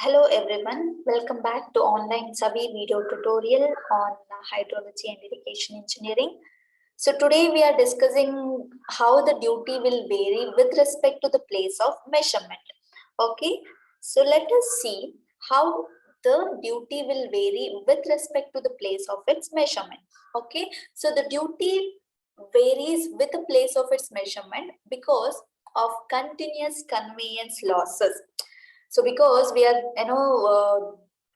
Hello everyone, welcome back to online Savi video tutorial on hydrology and irrigation engineering. So today we are discussing how the duty will vary with respect to the place of measurement. Okay, so let us see how the duty will vary with respect to the place of its measurement. Okay, so the duty varies with the place of its measurement because of continuous conveyance losses. So because we are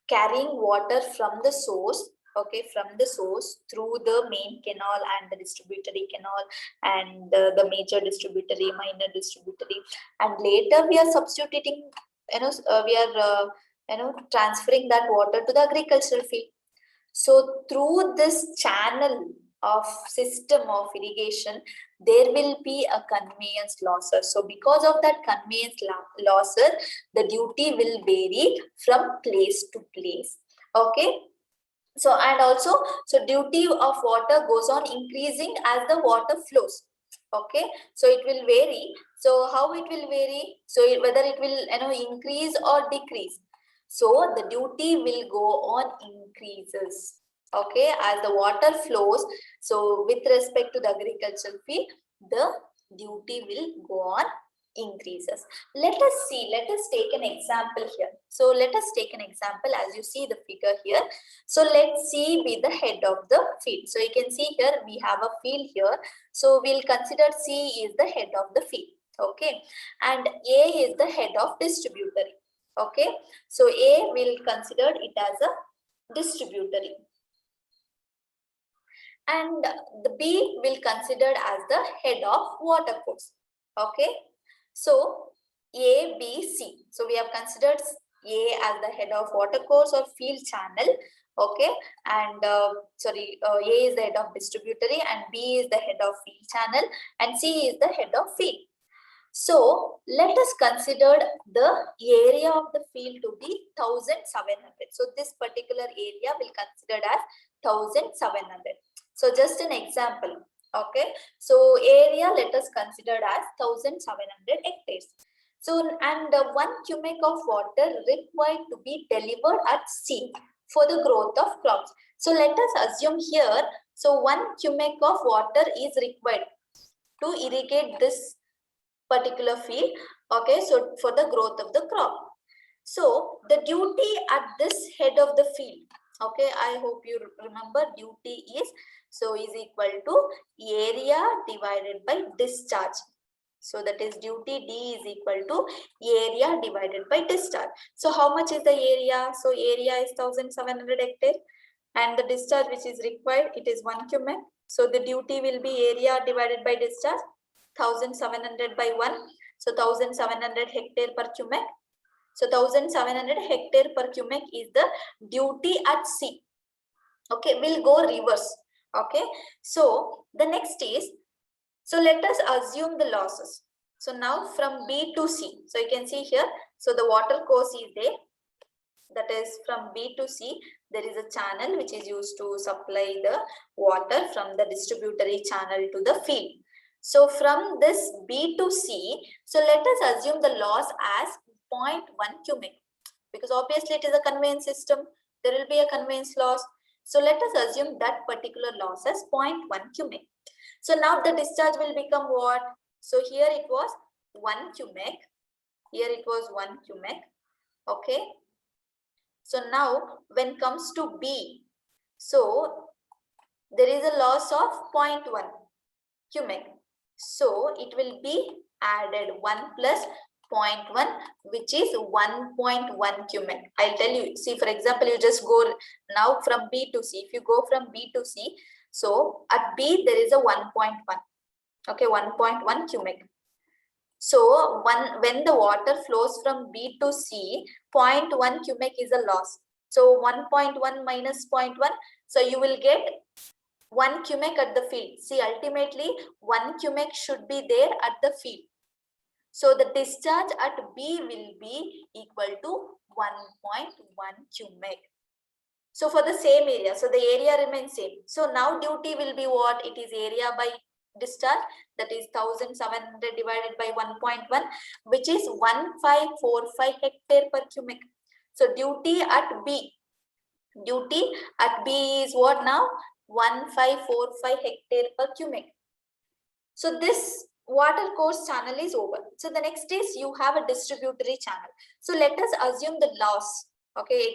carrying water from the source, okay, from the source through the main canal and the distributary canal and the major distributary, minor distributary, and later we are substituting, we are transferring that water to the agricultural field. So through this channel of system of irrigation, there will be a conveyance losses. So because of that conveyance losses, the duty will vary from place to place. Okay. So and also, so duty of water goes on increasing as the water flows. Okay, so it will vary. So how it will vary? So whether it will increase or decrease. So the duty will go on increases. Okay, as the water flows. So with respect to the agricultural field, the duty will go on increases. Let us take an example here. So let us take an example as you see the figure here. So let's see with the head of the field. So you can see here we have a field here. So we'll consider C is the head of the field. Okay, and A is the head of distributary. Okay, so A will consider it as a distributary, and the B will considered as the head of water course. Okay, so A, B, C. So we have considered A as the head of water course or field channel. Okay, and A is the head of distributary, and B is the head of field channel, and C is the head of field. So let us consider the area of the field to be 1700. So this particular area will considered as 1700. So just an example. Okay, so area let us consider as 1700 hectares. So and 1 cubic of water required to be delivered at sea for the growth of crops. So let us assume here, so 1 cubic of water is required to irrigate this particular field. Okay, so for the growth of the crop. So the duty at this head of the field, okay, I hope you remember duty is equal to area divided by discharge. So that is duty D is equal to area divided by discharge. So how much is the area? So area is 1700 hectares, and the discharge which is required, it is 1 cubic. So the duty will be area divided by discharge, 1700 by 1. So 1700 hectare per cubic. So 1700 hectare per cubic is the duty at sea. Okay, we'll go reverse. Okay, so the next is, so let us assume the losses. So now from B to C, so you can see here, so the water course is there. That is from B to C, there is a channel which is used to supply the water from the distributary channel to the field. So from this B to C, so let us assume the loss as 0.1 cubic, because obviously it is a conveyance system, there will be a conveyance loss. So let us assume that particular loss as 0.1 cubic. So now the discharge will become what? So here it was 1 cubic, here it was 1 cubic. Okay. So now when comes to B, so there is a loss of 0.1 cubic. So it will be added 1 plus 0.1, which is 1.1 cubic. I'll tell you, see, for example, you just go now from B to C. If you go from B to C, so at B there is a 1.1. Okay, 1.1 cubic. So when the water flows from B to C, 0.1 cubic is a loss. So 1.1 minus 0.1, so you will get 1 cubic at the field. See, ultimately 1 cubic should be there at the field. So the discharge at B will be equal to 1.1 cubic. So for the same area, so the area remains same. So now duty will be what? It is area by discharge, that is 1700 divided by 1.1, which is 1545 hectare per cubic. So duty at B. Duty at B is what now? 1545 hectare per cubic. So this water course channel is over. So the next is you have a distributary channel. So let us assume the loss. Okay,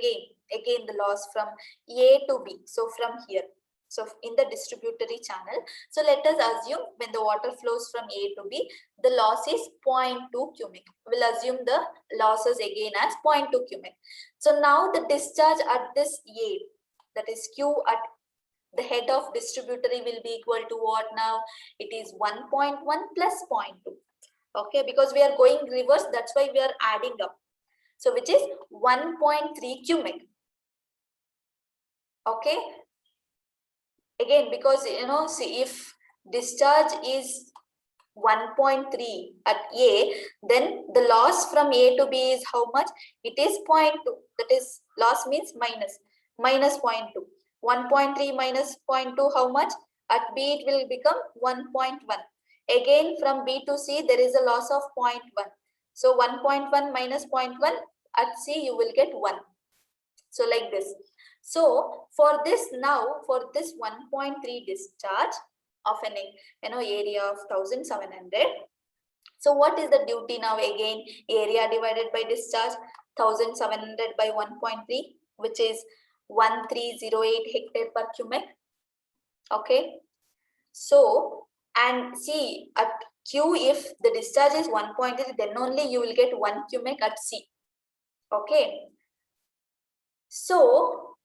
again the loss from A to B. So from here. So in the distributary channel. So let us assume when the water flows from A to B, the loss is 0.2 cubic. We'll assume the losses again as 0.2 cubic. So now the discharge at this A, that is Q at the head of distributary will be equal to what now? It is 1.1 plus 0.2. Okay, because we are going reverse, that's why we are adding up. So which is 1.3 cubic. Okay. Again, because see, if discharge is 1.3 at A, then the loss from A to B is how much? It is 0.2. That is, loss means minus 0.2. 1.3 minus 0.2, how much? At B, it will become 1.1. Again, from B to C, there is a loss of 0.1. So 1.1 minus 0.1, at C, you will get 1. So like this. So for this now, for this 1.3 discharge of an area of 1700. So what is the duty now again? Area divided by discharge, 1700 by 1.3, which is 1308 hectare per cubic. Okay. So, and see at Q, if the discharge is 1.3, then only you will get 1 cubic at C. Okay. So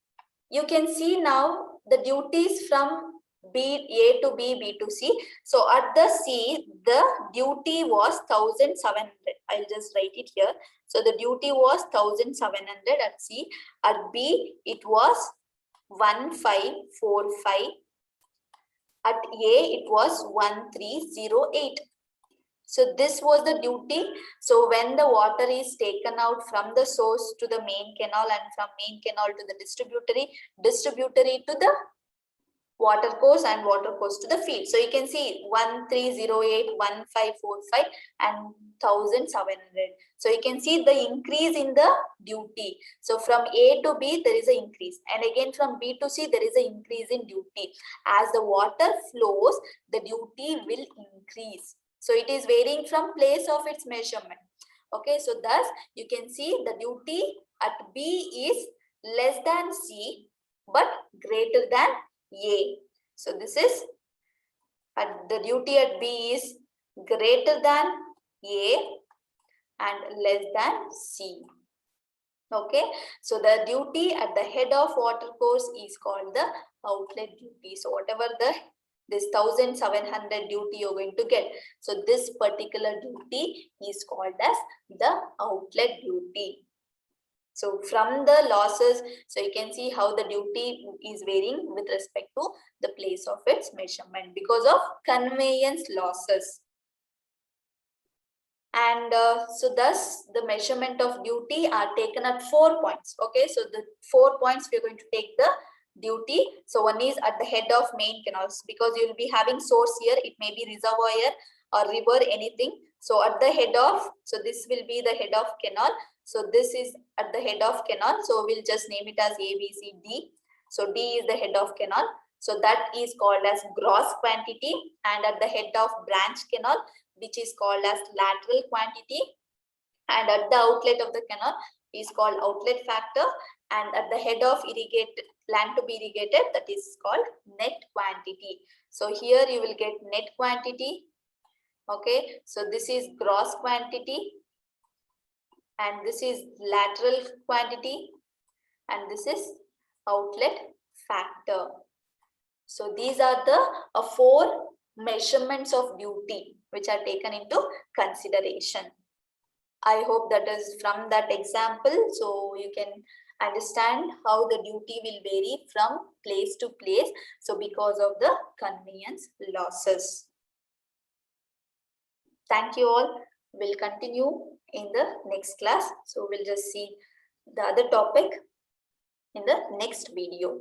you can see now the duties from A to B, B to C. So at the C, the duty was 1700. I'll just write it here. So the duty was 1700 at C. At B, it was 1545. At A, it was 1308. So this was the duty. So when the water is taken out from the source to the main canal and from main canal to the distributary to the water course and water course to the field. So you can see 1308, 1545 and 1700. So you can see the increase in the duty. So from A to B, there is an increase. And again from B to C, there is an increase in duty. As the water flows, the duty will increase. So it is varying from place of its measurement. Okay, so thus you can see the duty at B is less than C but greater than A. So this is the duty at B is greater than A and less than C. Okay, so the duty at the head of water course is called the outlet duty. So whatever this 1700 duty you're going to get. So this particular duty is called as the outlet duty. So from the losses, so you can see how the duty is varying with respect to the place of its measurement because of conveyance losses. And so thus the measurement of duty are taken at 4 points. Okay, so the 4 points we're going to take the duty. So one is at the head of main canals, because you will be having source here. It may be reservoir or river, anything. So at the head of, so this will be the head of canal. So this is at the head of canal. So we'll just name it as A, B, C, D. So D is the head of canal. So that is called as gross quantity. And at the head of branch canal, which is called as lateral quantity, and at the outlet of the canal is called outlet factor, and at the head of land to be irrigated, that is called net quantity. So here you will get net quantity. Okay, so this is gross quantity, and this is lateral quantity, and this is outlet factor. So these are the 4 measurements of duty which are taken into consideration. I hope that is from that example, so you can understand how the duty will vary from place to place. So because of the conveyance losses. Thank you all. We'll continue in the next class. So we'll just see the other topic in the next video.